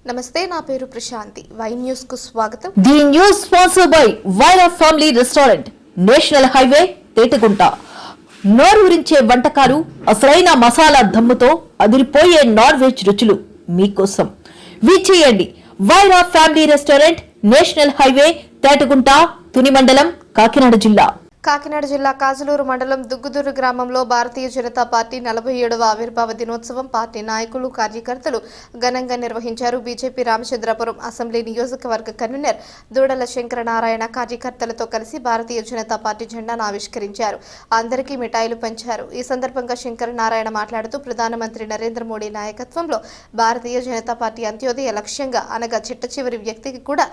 నమస్తే, నా పేరు ప్రశాంతి. వై న్యూస్ కు స్వాగతం. The news sponsored by Wyra family restaurant, national highway, Tetagunta. నోరూరించే వంటకాలు, అసలైన మసాలా దమ్ముతో అదిరిపోయే నాన్ వెజ్ రుచులు మీకోసం. విచ్చేయండి Wyra family restaurant, national highway, Tetagunta, Tuni మండలం, కాకినాడ జిల్లా. కాకినాడ జిల్లా కాజలూరు మండలం దుగ్గుదూరు గ్రామంలో భారతీయ జనతా పార్టీ 47వ ఆవిర్భావ దినోత్సవం పార్టీ నాయకులు, కార్యకర్తలు ఘనంగా నిర్వహించారు. బీజేపీ రామచంద్రపురం అసెంబ్లీ నియోజకవర్గ కన్వీనర్ దూడల శంకరనారాయణ కార్యకర్తలతో కలిసి భారతీయ జనతా పార్టీ జెండాను ఆవిష్కరించారు. అందరికీ మిఠాయిలు పంచారు. ఈ సందర్భంగా శంకరనారాయణ మాట్లాడుతూ ప్రధానమంత్రి నరేంద్ర మోడీ నాయకత్వంలో భారతీయ జనతా పార్టీ అంత్యోదయ లక్ష్యంగా, అనగా చిట్ట చివరి వ్యక్తికి కూడా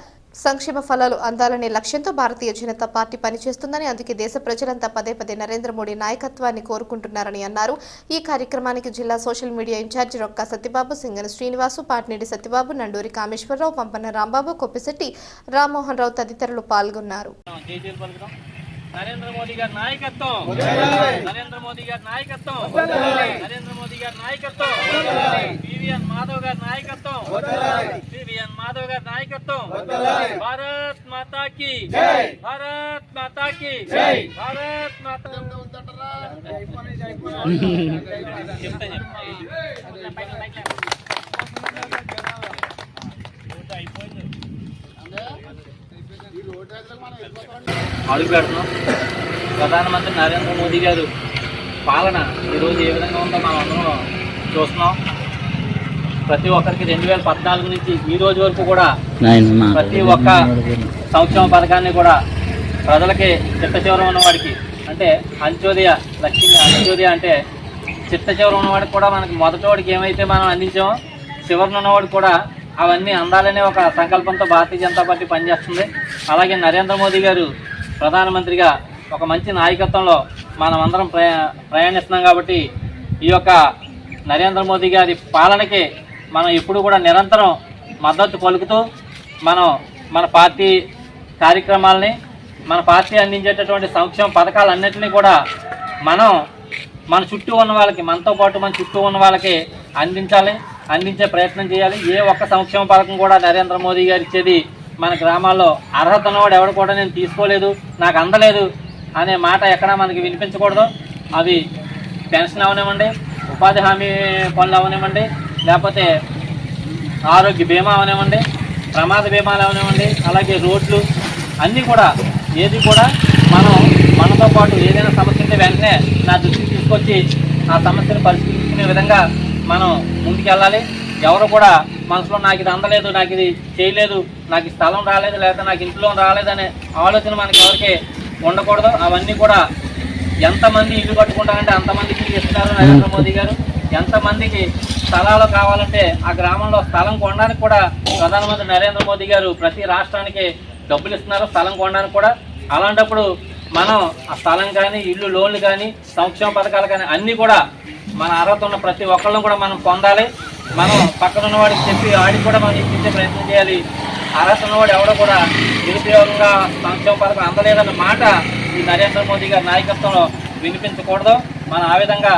సంక్షేమ ఫలాలు అందాలనే లక్ష్యంతో భారతీయ జనతా పార్టీ పనిచేస్తుందని, అందుకే దేశ ప్రజలంతా పదే పదే నరేంద్ర మోడీ నాయకత్వాన్ని కోరుకుంటున్నారని అన్నారు. ఈ కార్యక్రమానికి జిల్లా social media incharge Rokka Satyababu, Singana Srinivasu, Patnedi Satyababu, Nanduri Kameswararao, Pampanna Rambabu, Koppisetti Rammohan Rao తదితరులు పాల్గొన్నారు. నరేంద్ర మోదీ గారి నాయకత్వం, నరేంద్ర మోదీ గారి నాయకత్వం, నరేంద్ర మోదీ గారి నాయకత్వం, పివిఎన్ మాధవ్ గారి నాయకత్వం, పివిఎన్ మాధవ్ గారి నాయకత్వం. భారత్ మాతా కీ జై, భారత్ మాతా కీ జై, భారత్ మాతా. అడుగు పెడుతున్నాం. ప్రధానమంత్రి నరేంద్ర మోదీ గారు పాలన ఈరోజు ఏ విధంగా ఉందో మనం అందరం చూస్తున్నాం. ప్రతి ఒక్కరికి 2014 నుంచి ఈ రోజు వరకు కూడా ప్రతి ఒక్క సంక్షేమ పథకాన్ని కూడా ప్రజలకి చిట్ట చివర ఉన్నవాడికి, అంటే అంత్యోదయ లక్ష్యంగా, అంత్యోదయ అంటే చిట్ట చివర ఉన్నవాడికి కూడా మనకి మొదటివాడికి ఏమైతే మనం అందించామో చివరిన ఉన్నవాడికి కూడా అవన్నీ అందాలనే ఒక సంకల్పంతో భారతీయ జనతా పార్టీ పనిచేస్తుంది. అలాగే నరేంద్ర మోదీ గారు ప్రధానమంత్రిగా ఒక మంచి నాయకత్వంలో మనం అందరం ప్రయాణిస్తున్నాం. కాబట్టి ఈ యొక్క నరేంద్ర మోదీ గారి పాలనకి మనం ఎప్పుడు కూడా నిరంతరం మద్దతు పలుకుతూ మన పార్టీ కార్యక్రమాలని, మన పార్టీ అందించేటటువంటి సంక్షేమ పథకాలన్నింటినీ కూడా మన చుట్టూ ఉన్న వాళ్ళకి, మనతో పాటు మన చుట్టూ ఉన్న వాళ్ళకి అందించే ప్రయత్నం చేయాలి. ఏ ఒక్క సంక్షేమ పథకం కూడా నరేంద్ర మోదీ గారు ఇచ్చేది మన గ్రామాల్లో అర్హత ఉన్నవాడు ఎవడు కూడా నేను తీసుకోలేదు, నాకు అందలేదు అనే మాట ఎక్కడా మనకి వినిపించకూడదు. అవి పెన్షన్ అవనివ్వండి, ఉపాధి హామీ పనులు అవనివ్వండి, లేకపోతే ఆరోగ్య బీమా అవనివ్వండి, ప్రమాద బీమాలు అవనివ్వండి, అలాగే రోడ్లు అన్నీ కూడా ఏది కూడా మనతో పాటు ఏదైనా సమస్య ఉంటే వెంటనే నా దృష్టికి తీసుకొచ్చి ఆ సమస్యను పరిష్కరించుకునే విధంగా మనం ముందుకెళ్ళాలి. ఎవరు కూడా మనసులో నాకు ఇది అందలేదు, నాకు ఇది చేయలేదు, నాకు స్థలం రాలేదు, లేదా నాకు ఇంట్లో రాలేదనే ఆలోచన మనకి ఎవరికి ఉండకూడదు. అవన్నీ కూడా ఎంతమంది ఇల్లు కట్టుకుంటారంటే అంతమందికి ఇస్తున్నారు నరేంద్ర మోదీ గారు. ఎంతమందికి స్థలాలు కావాలంటే ఆ గ్రామంలో స్థలం కొనడానికి కూడా ప్రధానమంత్రి నరేంద్ర మోదీ గారు ప్రతి రాష్ట్రానికి డబ్బులు ఇస్తున్నారు స్థలం కొనడానికి కూడా. అలాంటప్పుడు మనం ఆ స్థలం కానీ, ఇల్లు లోన్లు కానీ, సంక్షేమ పథకాలు కానీ అన్నీ కూడా మన అర్హత ఉన్న ప్రతి ఒక్కళ్ళం కూడా మనం పొందాలి. మనం పక్కన ఉన్నవాడికి చెప్పి ఆడికి కూడా మనం ఇప్పించే ప్రయత్నం చేయాలి. అర్హత ఉన్నవాడు ఎవడో కూడా నిరుపయోగంగా సంక్షేమ పథకం అందలేదన్న మాట ఈ నరేంద్ర మోదీ గారి నాయకత్వంలో వినిపించకూడదు. ఆ విధంగా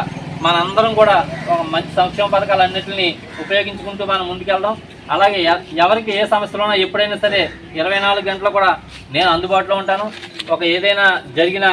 మనందరం కూడా ఒక మంచి సంక్షేమ పథకాలన్నింటినీ ఉపయోగించుకుంటూ మనం ముందుకెళ్దాం. అలాగే ఎవరికి ఏ సమస్యలు ఉన్నా ఎప్పుడైనా సరే 24 గంటలు కూడా నేను అందుబాటులో ఉంటాను. ఏదైనా జరిగిన